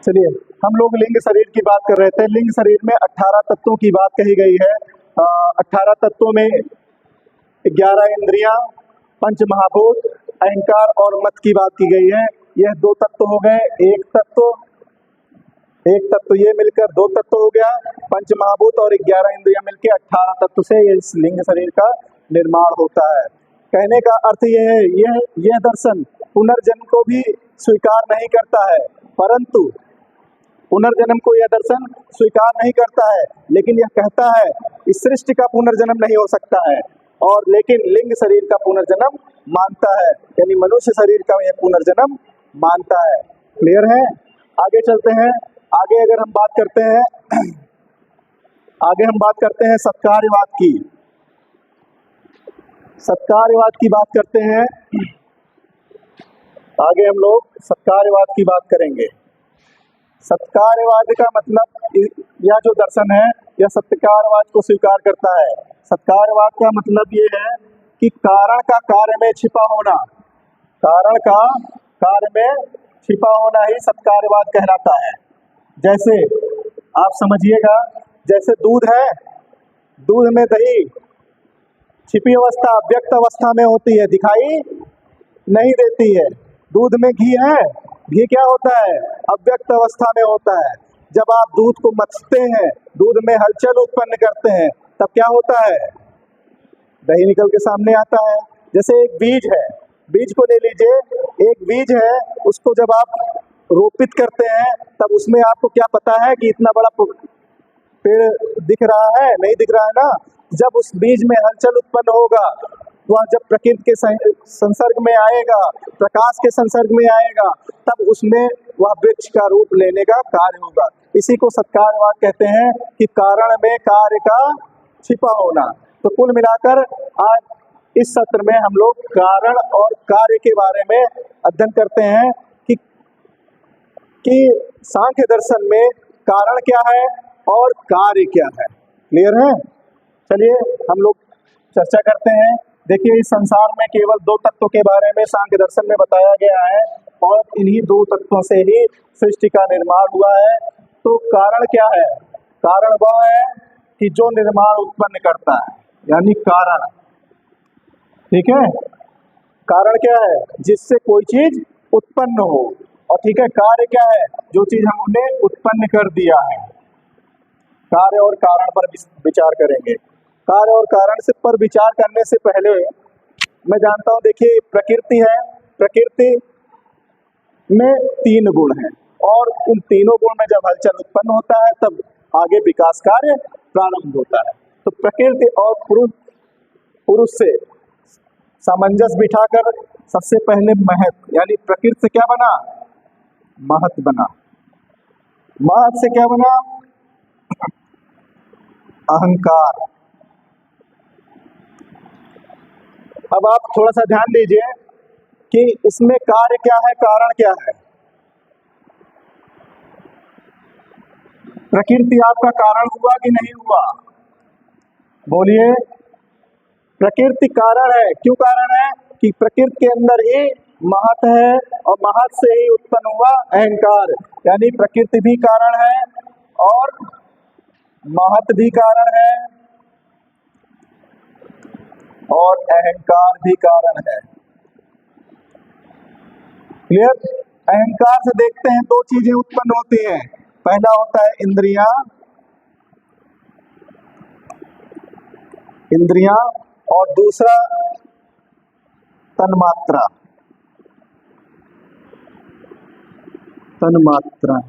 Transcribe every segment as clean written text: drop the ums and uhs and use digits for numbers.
चलिए, हम लोग लिंग शरीर की बात कर रहे थे। लिंग शरीर में 18 तत्वों की बात कही गई है। 18 तत्वों में 11 इंद्रियां, पंच महाभूत, अहंकार और मत की बात की गई है। यह दो तत्व हो गए। एक तत्व ये मिलकर दो तत्व हो गया। पंच महाभूत और 11 इंद्रियां मिलकर 18 तत्व से इस लिंग शरीर का निर्माण होता है। कहने का अर्थ यह है, यह दर्शन पुनर्जन्म को भी स्वीकार नहीं करता है, परंतु पुनर्जन्म को यह दर्शन स्वीकार नहीं करता है, लेकिन यह कहता है इस सृष्टि का पुनर्जन्म नहीं हो सकता है, और लेकिन लिंग शरीर का पुनर्जन्म मानता है, यानी मनुष्य शरीर का यह पुनर्जन्म मानता है। क्लियर है? आगे चलते हैं। आगे अगर हम बात करते हैं आगे हम बात करते हैं सत्कार्यवाद की। सत्कार्यवाद की बात करते हैं। आगे हम लोग सत्कार्यवाद की बात करेंगे। सत्कार्यवाद का मतलब, यह जो दर्शन है यह सत्कार्यवाद को स्वीकार करता है। सत्कार्यवाद का मतलब ये है कि कारण का कार्य में छिपा होना, कारण का कार्य में छिपा होना ही सत्कार्यवाद कहलाता है। जैसे आप समझिएगा, जैसे दूध है, दूध में दही छिपी अवस्था अव्यक्त अवस्था में होती है, दिखाई नहीं देती है। दूध में घी है, घी क्या होता है? अव्यक्त अवस्था में होता है। जब आप दूध को मथते हैं, दूध में हलचल उत्पन्न करते हैं, तब क्या होता है? दही निकल के सामने आता है। जैसे एक बीज है, बीज को ले लीजिए, एक बीज है, उसको जब आप रोपित करते हैं तब उसमें आपको क्या पता है कि इतना बड़ा पेड़ दिख रहा है? नहीं दिख रहा है ना। जब उस बीज में हलचल उत्पन्न होगा, वह जब प्रकृति के संसर्ग में आएगा, प्रकाश के संसर्ग में आएगा, तब उसमें वह वृक्ष का रूप लेने का कार्य होगा। इसी को सत्कार्यवाद कहते हैं कि कारण में कार्य का छिपा होना। तो कुल मिलाकर आज इस सत्र में हम लोग कारण और कार्य के बारे में अध्ययन करते हैं कि सांख्य दर्शन में कारण क्या है और कार्य क्या है। क्लियर है? चलिए हम लोग चर्चा करते हैं। देखिए, इस संसार में केवल दो तत्वों के बारे में सांख्य दर्शन में बताया गया है, और इन्हीं दो तत्वों से ही सृष्टि का निर्माण हुआ है। तो कारण क्या है? कारण वह है कि जो निर्माण उत्पन्न करता है, यानी कारण। ठीक है? कारण क्या है? जिससे कोई चीज उत्पन्न हो। और ठीक है, कार्य क्या है? जो चीज हमने उत्पन्न कर दिया है। कार्य और कारण पर विचार करेंगे। कार्य और कारण से पर विचार करने से पहले मैं जानता हूं, देखिए प्रकृति है, प्रकृति में 3 गुण हैं, और उन तीनों गुण में जब हलचल उत्पन्न होता है तब आगे विकास कार्य प्रारंभ होता है। तो प्रकृति और पुरुष से सामंजस्य बिठाकर सबसे पहले महत, यानी प्रकृति से क्या बना? महत बना। महत से क्या बना? अहंकार। अब आप थोड़ा सा ध्यान दीजिए कि इसमें कार्य क्या है, कारण क्या है। प्रकृति आपका कारण हुआ कि नहीं हुआ? बोलिए। प्रकृति कारण है। क्यों कारण है? कि प्रकृति के अंदर ही महत है, और महत से ही उत्पन्न हुआ अहंकार। यानी प्रकृति भी कारण है और महत भी कारण है और अहंकार भी कारण है। क्लियर? अहंकार से देखते हैं दो चीजें उत्पन्न होती हैं। पहला होता है इंद्रियां, इंद्रियां, और दूसरा तन्मात्रा। तन्मात्रा,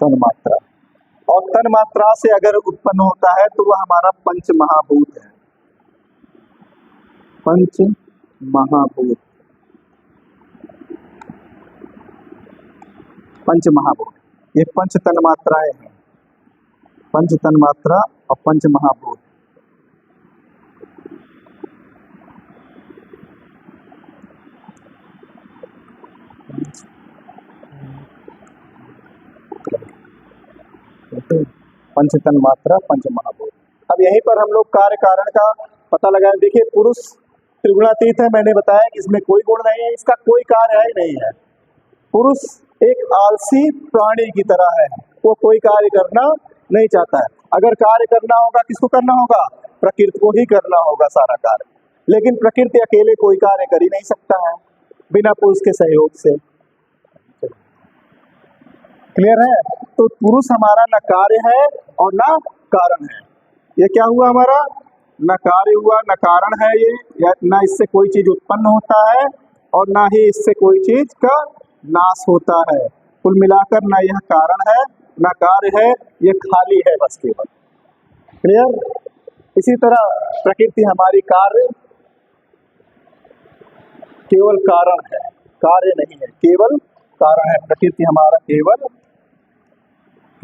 तन्मात्रा। और तन्मात्रा से अगर उत्पन्न होता है तो वह हमारा पंच महाभूत है। पंच महाभूत, पंच महाभूत, ये पंच तन्मात्राएं हैं। पंच तन्मात्रा और पंच महाभूत। पंच तन्मात्रा, पंच महाभूत। अब यहीं पर हम लोग कार्य कारण का पता लगाएं। देखिए, पुरुष त्रिगुणातीत है, मैंने बताया कि इसमें कोई गुण नहीं है, इसका कोई कार्य है ही नहीं है। पुरुष एक आलसी प्राणी की तरह है, वो कोई कार्य करना नहीं चाहता है। अगर कार्य करना होगा किसको करना होगा? प्रकृति को ही करना होगा सारा कार्य। लेकिन प्रकृति अकेले कोई कार्य कर ही नहीं सकता है बिना पुरुष के सहयोग से। क्लियर है? तो पुरुष हमारा न कार्य है और न कारण है। ये क्या हुआ हमारा? न कार्य हुआ न कारण है ये, या न इससे कोई चीज उत्पन्न होता है और ना ही इससे कोई चीज का नाश होता है। कुल मिलाकर ना यह कारण है ना कार्य है, ये खाली है बस केवल। क्लियर? इसी तरह प्रकृति हमारी कार्य केवल कारण है, कार्य नहीं है, केवल कारण है। प्रकृति हमारा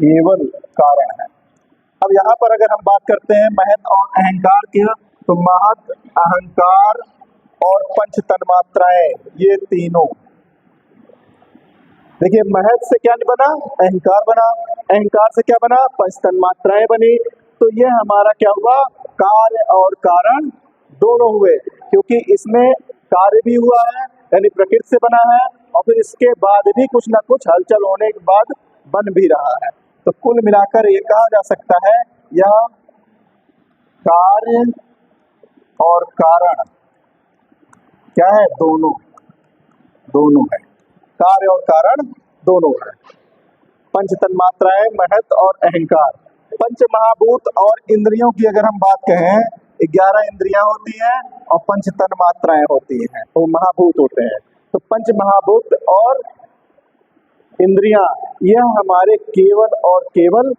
केवल कारण है। अब यहाँ पर अगर हम बात करते हैं महत और अहंकार की, तो महत, अहंकार और पंच तन्मात्राएं, ये तीनों, देखिए महत से क्या बना? अहंकार बना, अहंकार से क्या बना? पंच तन्मात्राएं बनी। तो ये हमारा क्या हुआ? कार्य और कारण दोनों हुए, क्योंकि इसमें कार्य भी हुआ है यानी प्रकृति से बना है, और फिर इसके बाद भी कुछ ना कुछ हलचल होने के बाद बन भी रहा है। तो कुल मिलाकर ये कहा जा सकता है यह कार्य और कारण क्या है? दोनों है। कार्य और कारण दोनों है। पंच तन्मात्राएं, महत और अहंकार। पंच महाभूत और इंद्रियों की अगर हम बात कहें, 11 इंद्रियां होती हैं और पंच तन्मात्राएं होती हैं, तो महाभूत होते हैं। तो पंच महाभूत और इंद्रियां यह हमारे केवल और केवल